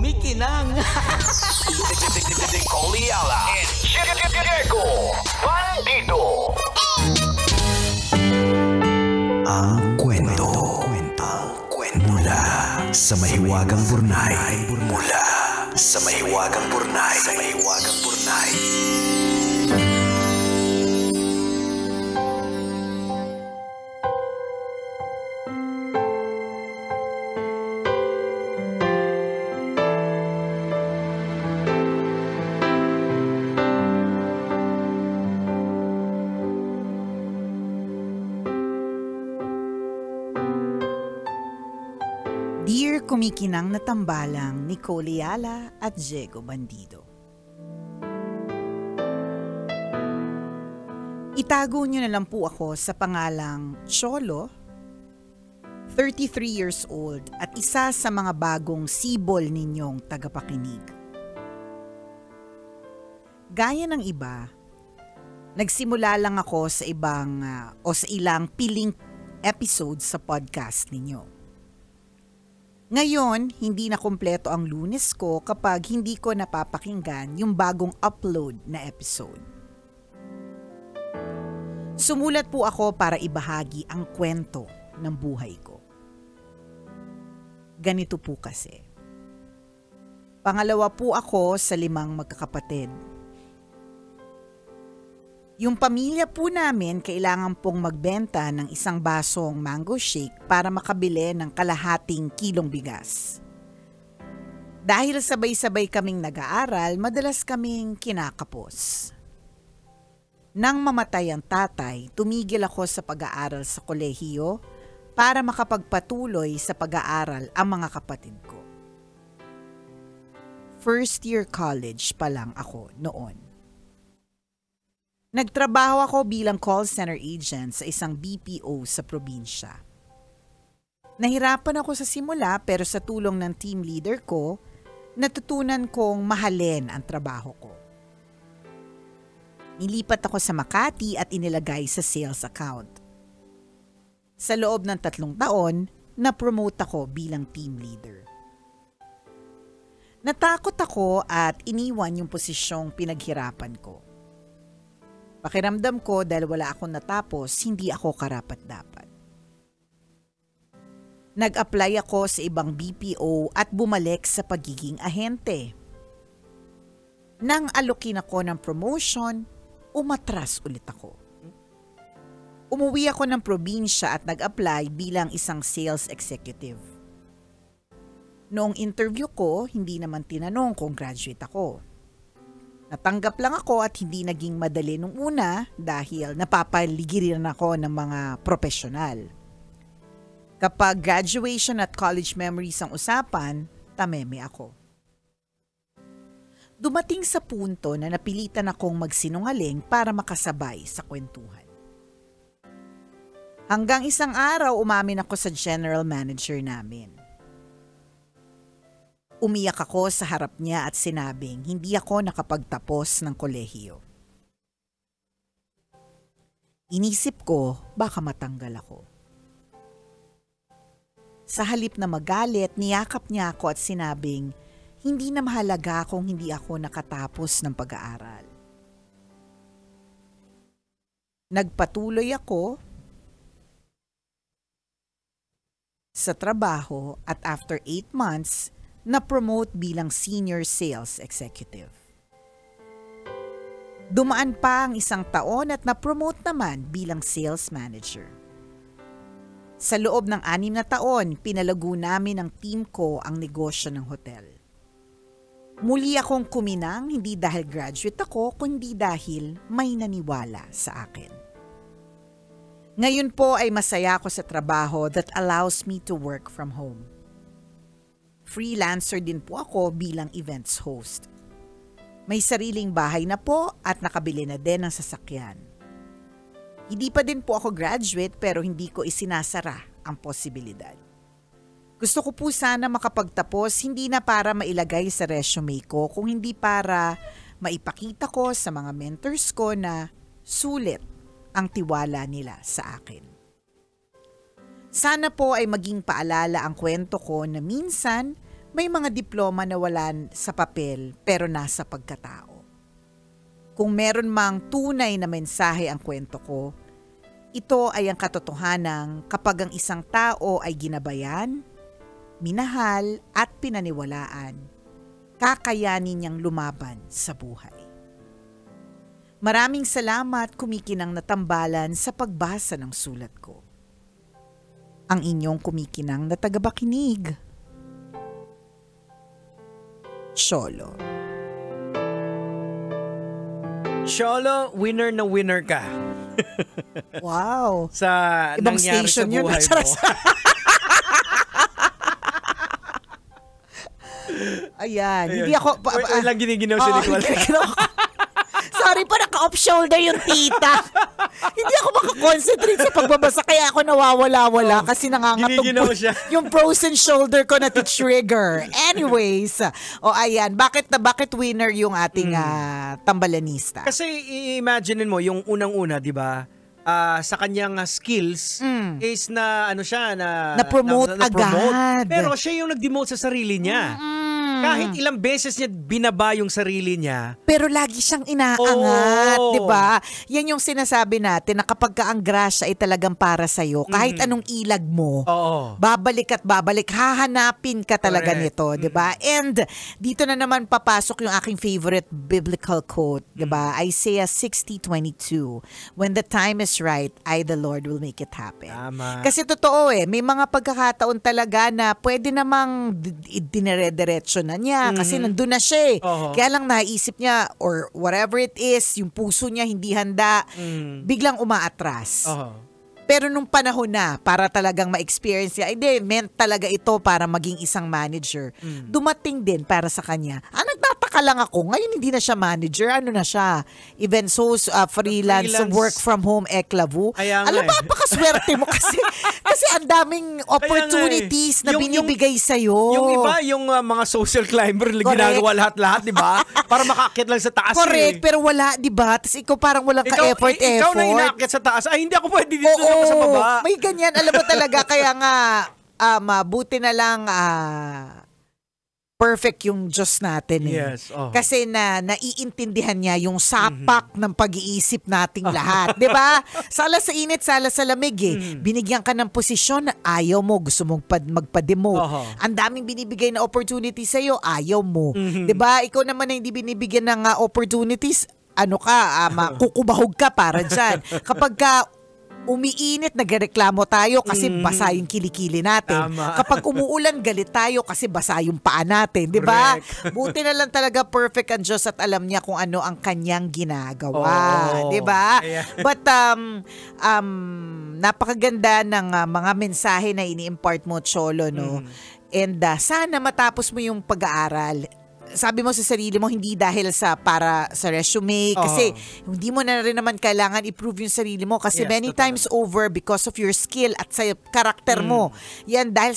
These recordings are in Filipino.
kumikinang. Nicole Ayala and Diego Bandido. Ang kwento. Mula sa mahiwagang burnay. Mula sa mahiwagang burnay. Dear kumikinang na tambalang, Nicole Ayala at Diego Bandido. Itago niyo na lang po ako sa pangalang Cholo, 33 years old at isa sa mga bagong sibol ninyong tagapakinig. Gaya ng iba, nagsimula lang ako sa ilang piling episodes sa podcast ninyo. Ngayon, hindi na kumpleto ang Lunes ko kapag hindi ko napapakinggan yung bagong upload na episode. Sumulat po ako para ibahagi ang kwento ng buhay ko. Ganito po kasi. Pangalawa po ako sa 5 magkakapatid. Yung pamilya po namin kailangan pong magbenta ng isang basong mango shake para makabili ng kalahating kilong bigas. Dahil sabay-sabay kaming nag-aaral, madalas kaming kinakapos. Nang mamatay ang tatay, tumigil ako sa pag-aaral sa kolehiyo para makapagpatuloy sa pag-aaral ang mga kapatid ko. First year college pa lang ako noon. Nagtrabaho ako bilang call center agent sa isang BPO sa probinsya. Nahirapan ako sa simula pero sa tulong ng team leader ko, natutunan kong mahalin ang trabaho ko. Nilipat ako sa Makati at inilagay sa sales account. Sa loob ng 3 taon, na-promote ako bilang team leader. Natakot ako at iniwan yung posisyong pinaghirapan ko. Pakiramdam ko dahil wala akong natapos, hindi ako karapat-dapat. Nag-apply ako sa ibang BPO at bumalik sa pagiging ahente. Nang alokin ako ng promotion, umatras ulit ako. Umuwi ako ng probinsya at nag-apply bilang isang sales executive. Noong interview ko, hindi naman tinanong kung graduate ako. Natanggap lang ako at hindi naging madali nung una dahil napapaligiran ako ng mga profesional. Kapag graduation at college memories ang usapan, tameme ako. Dumating sa punto na napilitan akong magsinungaling para makasabay sa kwentuhan. Hanggang isang araw umamin ako sa general manager namin. Umiyak ako sa harap niya at sinabing hindi ako nakapagtapos ng kolehiyo. Inisip ko baka matanggal ako. Sa halip na magalit, niyakap niya ako at sinabing hindi na mahalaga kung hindi ako nakatapos ng pag-aaral. Nagpatuloy ako sa trabaho at after 8 months, na-promote bilang senior sales executive. Dumaan pa ang 1 taon at na-promote naman bilang sales manager. Sa loob ng 6 na taon, pinalago namin ng team ko ang negosyo ng hotel. Muli akong kuminang hindi dahil graduate ako, kundi dahil may naniwala sa akin. Ngayon po ay masaya ako sa trabaho that allows me to work from home. Freelancer din po ako bilang events host. May sariling bahay na po at nakabili na din ng sasakyan. Hindi pa din po ako graduate pero hindi ko isinasara ang posibilidad. Gusto ko po sana makapagtapos hindi na para mailagay sa resume ko kung hindi para maipakita ko sa mga mentors ko na sulit ang tiwala nila sa akin. Sana po ay maging paalala ang kwento ko na minsan May mga diploma na wala sa papel pero nasa pagkatao. Kung meron mang tunay na mensahe ang kwento ko, ito ay ang katotohanan kapag ang isang tao ay ginabayan, minahal at pinaniwalaan, kakayanin niyang lumaban sa buhay. Maraming salamat kumikinang natambalan sa pagbasa ng sulat ko. Ang inyong kumikinang na tagabakinig. Cholo. Cholo, winner na winner ka. Wow. Sa Ibang nangyari sa station yun. buhay mo. Ayan. Hindi ako... Walang giniginaw si Nicole. Sorry po, naka-off shoulder yung tita. Hindi ako makakonsentrate sa pagbabasa kaya ako nawawala-wala kasi nangangatog Giniginaw po siya. yung frozen shoulder ko na trigger. Anyways, ayan, bakit winner yung ating tambalanista? Kasi i-imaginein mo, yung unang-una, di ba? Sa kanyang skills is na ano siya Na-promote agad. Pero siya yung nag-demote sa sarili niya. Kahit ilang beses niya binaba yung sarili niya. Pero lagi siyang inaangat, Oo. 'di ba? Yan yung sinasabi natin na kapag ka ang grasya ay talagang para sa iyo, kahit anong ilag mo, Oo. babalik at babalik, hahanapin ka talaga Correct. nito, 'di ba? And dito na naman papasok yung aking favorite biblical quote, 'di ba? Isaiah 60:22. When the time is right, I the Lord will make it happen. Tama. Kasi totoo may mga pagkakataon talaga na pwede namang dinere-diretso na niya kasi nandun na siya Oo. Kaya lang naisip niya or whatever it is, yung puso niya hindi handa, biglang umaatras. Oo. Pero nung panahon na para talagang ma-experience niya, hindi, meant talaga ito para maging isang manager. Dumating din para sa kanya. Nagtataka lang ako, ngayon hindi na siya manager, ano na siya? Event host, freelance, work from home, eklavu. Kaya nga Alam mo, napakaswerte mo kasi ang daming opportunities na binibigay sa'yo. Yung iba, yung mga social climber, ginagawa lahat-lahat, di ba? Para makakit lang sa taas. Correct, pero wala, di ba? Tapos ikaw parang walang ka-effort. Ikaw na inaakyat sa taas. Ay, hindi ako pwede dito na ako sa baba. May ganyan. Alam mo talaga, kaya nga, mabuti na lang perfect yung Diyos natin. Yes. Kasi naiintindihan niya yung sapak ng pag-iisip nating lahat. Di ba? Sala sa init, sala sa lamig Binigyan ka ng posisyon na ayaw mo, gusto mong magpa-demote. Ang daming binibigay na opportunity sa'yo, ayaw mo. Di ba? Ikaw naman na hindi binibigyan ng opportunities, kukubahog ka para dyan. Kapag ka umiinit, nagreklamo tayo kasi basa yung kilikili natin. Tama. Kapag umuulan, galit tayo kasi basa yung paa natin. Di ba? Buti na lang talaga perfect ang Diyos at alam niya kung ano ang kanyang ginagawa. Di ba? Yeah. But, napakaganda ng mga mensahe na ini-impart mo, Cholo, no? And sana matapos mo yung pag-aaral. Sabi mo sa sarili mo, hindi dahil para sa resume, kasi hindi mo na rin naman kailangan i-prove yung sarili mo kasi many times over because of your skill at sa karakter mo. Yan, dahil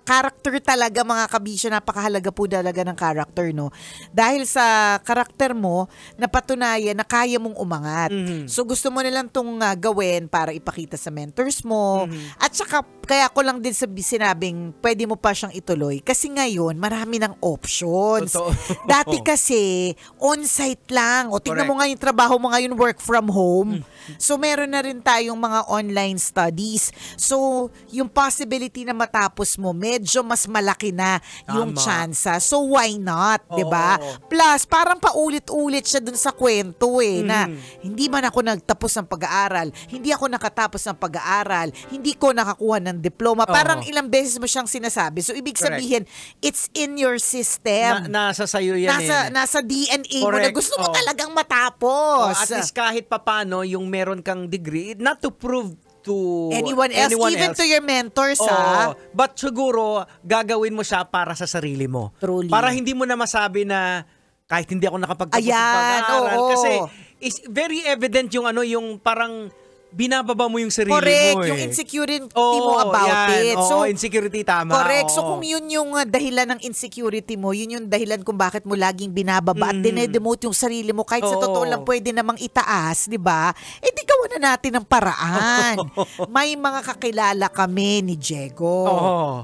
karakter talaga mga kabisyo, napakahalaga po talaga ng karakter, no? Dahil sa karakter mo, napatunayan na kaya mong umangat. So gusto mo nilang itong gawin para ipakita sa mentors mo. At saka, kaya ko lang din sinabing pwede mo pa siyang ituloy kasi ngayon, marami ng options. Totoo. Dati kasi, on-site lang. O tingnan mo nga yung trabaho mo ngayon, work from home. So, meron na rin tayong mga online studies. So, yung possibility na matapos mo, medyo mas malaki na yung tsansa. So, why not? Diba? Plus, parang paulit-ulit siya dun sa kwento na hindi man ako nagtapos ng pag-aaral, hindi ako nakatapos ng pag-aaral, hindi ko nakakuha ng diploma. Parang ilang beses mo siyang sinasabi. So, ibig sabihin, it's in your system. Nasa sayo yan Nasa DNA mo na gusto mo talagang matapos. At least kahit papano yung meron kang degree, not to prove to anyone else, even to your mentors, but siguro gagawin mo siya para sa sarili mo. Truly. Para hindi mo na masabi na kahit hindi ako nakapagtapos ng pag-aaral. Kasi is very evident yung yung parang binababa mo yung sarili mo yung insecurity mo about it. So, insecurity, tama. Correct. So, kung yun yung dahilan ng insecurity mo, yun yung dahilan kung bakit mo laging binababa at dinedemote yung sarili mo, kahit sa totoo lang pwede namang itaas, di ba? Di gawan na natin ng paraan. May mga kakilala kami ni Diego.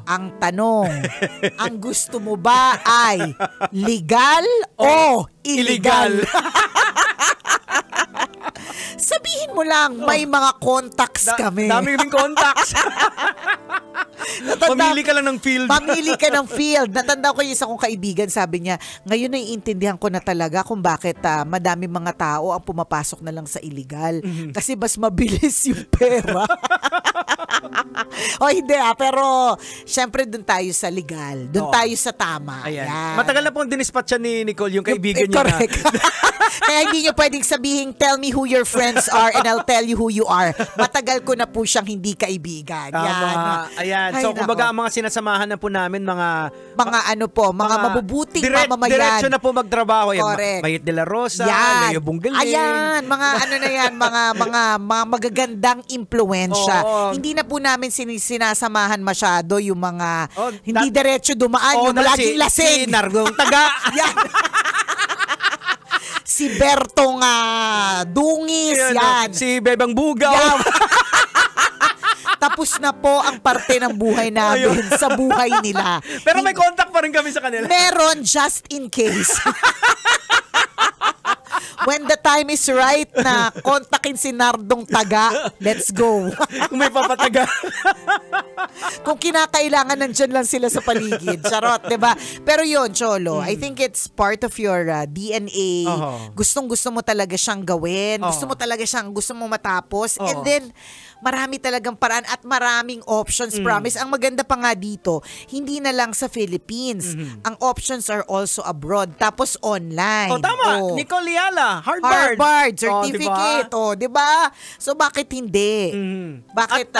Ang tanong, ang gusto mo ba ay legal o illegal? Sabihin mo lang, may mga contacts kami. Dami kaming contacts. Pamili ka lang ng field. Pamili ka ng field. Natanda ko yung isa kong kaibigan, sabi niya, ngayon naiintindihan ko na talaga kung bakit madami mga tao ang pumapasok na lang sa illegal. Kasi mas mabilis yung pera. O hindi pero syempre dun tayo sa legal. Dun tayo sa tama. Ayan. Yan. Matagal na pong dinispatch siya ni Nicole, yung kaibigan niya na. Kaya hindi niyo pwedeng sabihin, tell me who your friends are and I'll tell you who you are. Matagal ko na po siyang hindi kaibigan. Tama. Ayan. Ay, So, kumbaga, ang mga sinasamahan na po namin, mga mabubuting mamamayan. Diretso na po magtrabaho. Correct. Mayit de la Rosa, Yan. Leo Bunggaling. Ayan, mga mga magagandang impluensya. Oo. Hindi na po namin sinasamahan masyado yung mga hindi diretso dumaan, yung laging lasing. Si Nargong Taga. Yan. Si Bertong Dungis, yan. Si Bebang Bugaw. Yan. Tapos na po ang parte ng buhay namin sa buhay nila. Pero may contact pa rin kami sa kanila. Meron just in case. When the time is right na kontakin si Nardong Taga, let's go. Kung may papataga. Kung kinakailangan, nandyan lang sila sa paligid. Charot, diba? Pero yun, Cholo, I think it's part of your DNA. Gustong-gusto mo talaga siyang gawin. Gusto mo matapos. And then, marami talagang paraan at maraming options, promise. Ang maganda pa nga dito, hindi na lang sa Philippines. Ang options are also abroad. Tapos online. Tama. Nicole Liala, Harvard certificate. Diba? So, bakit hindi? Bakit?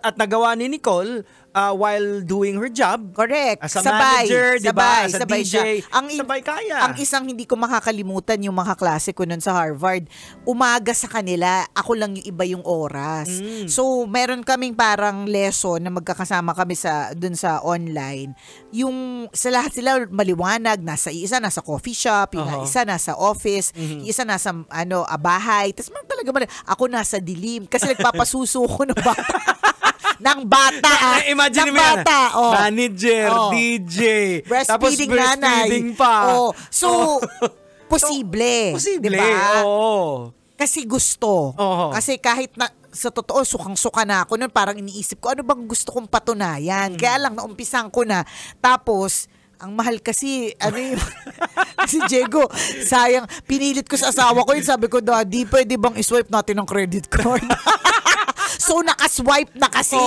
At nagawa ni Nicole while doing her job. Correct. As a manager, diba? As a sabay DJ. Siya. Sabay kaya. Ang isang hindi ko makakalimutan yung mga klase ko nun sa Harvard. Umaga sa kanila, ako lang yung iba yung oras. So, meron kaming parang lesson na magkakasama kami dun sa online. Yung sa lahat sila maliwanag, isa nasa coffee shop, yung isa nasa office, yung isa nasa bahay. Tapos talaga ako nasa dilim kasi nagpapasuso ko ng bata. ng bata. Imagine mo yan. Manager, DJ. Breastfeeding nanay. Pa. So, posible. Posible. Diba? Oo. Kasi gusto. Kasi kahit na sa totoo, sukang-suka na ako nun, parang iniisip ko, ano bang gusto kong patunayan? Kaya lang, naumpisan ko na. Tapos, ang mahal kasi, si Diego, sayang, pinilit ko sa asawa ko yun, sabi ko, Daddy, pwede bang iswipe natin ng credit card? So, nakaswipe na kasi.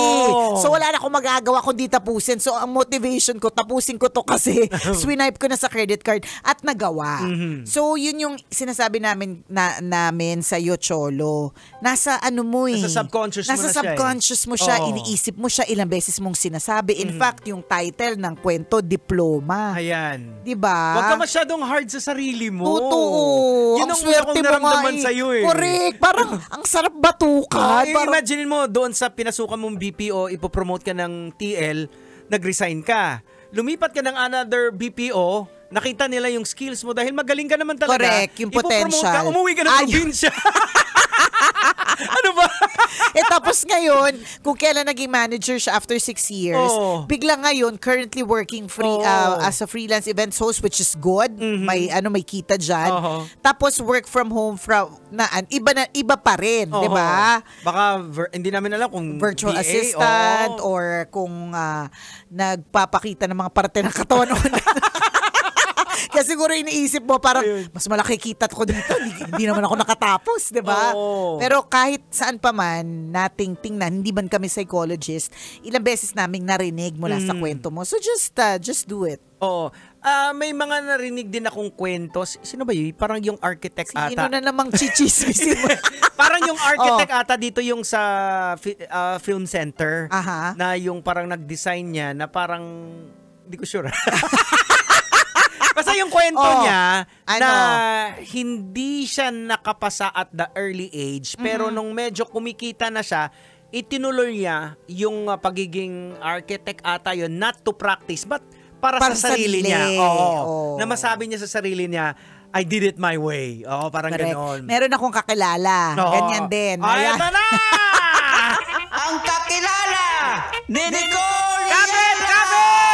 So, wala na akong magagawa kundi tapusin. So, ang motivation ko, tapusin ko to kasi swinipe ko na sa credit card at nagawa. So, yun yung sinasabi namin sa iyo, Cholo. Nasa Nasa subconscious mo siya. Iniisip mo siya, ilang beses mong sinasabi. In fact, yung title ng kwento, diploma. Ayan. Diba? Huwag ka masyadong hard sa sarili mo. Totoo. Yun ang swerte mo naramdaman sa'yo eh. Correct. Parang, ang sarap batukan. Imagine mo, doon sa pinasukan mong BPO, ipopromote ka ng TL, nag-resign ka. Lumipat ka ng another BPO, nakita nila yung skills mo dahil magaling ka naman talaga. Correct, yung potential. Ipopromote ka, umuwi ka ng probinsya. Ano ba? Tapos ngayon, kung kailan naging manager siya after 6 years, bigla ngayon, currently working as a freelance events host, which is good. May kita dyan. Tapos work from home iba pa rin, di ba? Baka hindi namin alam kung virtual VA, assistant or kung nagpapakita ng mga parte ng katawan. Kasi siguro iniisip mo parang mas malaki kita ko dito, hindi naman ako nakatapos, 'di ba? Pero kahit saan pa man nating tingnan, hindi man kami psychologist, ilang beses naming narinig mula sa kwento mo. So just do it. May mga narinig din akong kwento. Sino ba yun? Parang yung architect ata. Sino na namang chichismisin mo? Parang yung architect ata dito yung sa film center. Na yung parang nag-design niya na parang, hindi ko sure. Basta yung kwento niya na hindi siya nakapasa at the early age, pero nung medyo kumikita na siya, itinuloy niya yung pagiging architect ata yun, not to practice, but para sa sarili niya. Na masabi niya sa sarili niya, I did it my way. Oo, parang ganon. Meron akong kakilala. Ganyan din. Ay, ito na! Ang kakilala ni Nicole!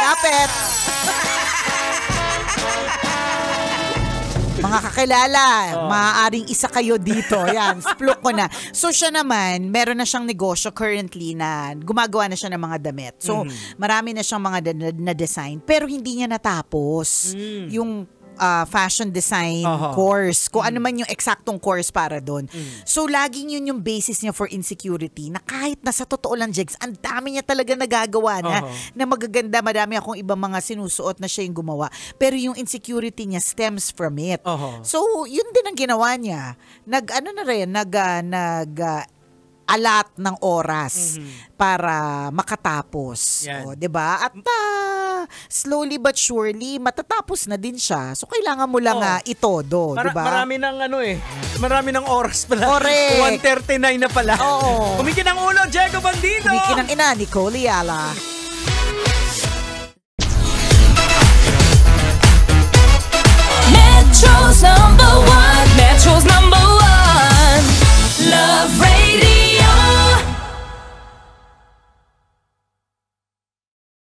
Kapit! Mga kakilala, maaaring isa kayo dito. Yan, spluk ko na. So siya naman, meron na siyang negosyo currently na gumagawa na siya ng mga damit. So marami na siyang mga na-design pero hindi niya natapos yung fashion design course. Kung ano man yung eksaktong course para doon. So laging yun yung basis niya for insecurity na kahit nasa totoo lang, Jegs, ang dami niya talaga nagagawa na magaganda. Madami akong ibang mga sinusuot na siya yung gumawa. Pero yung insecurity niya stems from it. So yun din ang ginawa niya. Alat ng oras para makatapos. O, 'di ba? At slowly but surely matatapos na din siya. So kailangan mo lang itodo, 'di ba? Marami ng oras pala. Correct. 1:39 na pala. Oo. Kumikinang ulo, Diego Bandido. Kumikinang ina, Nicole Ayala.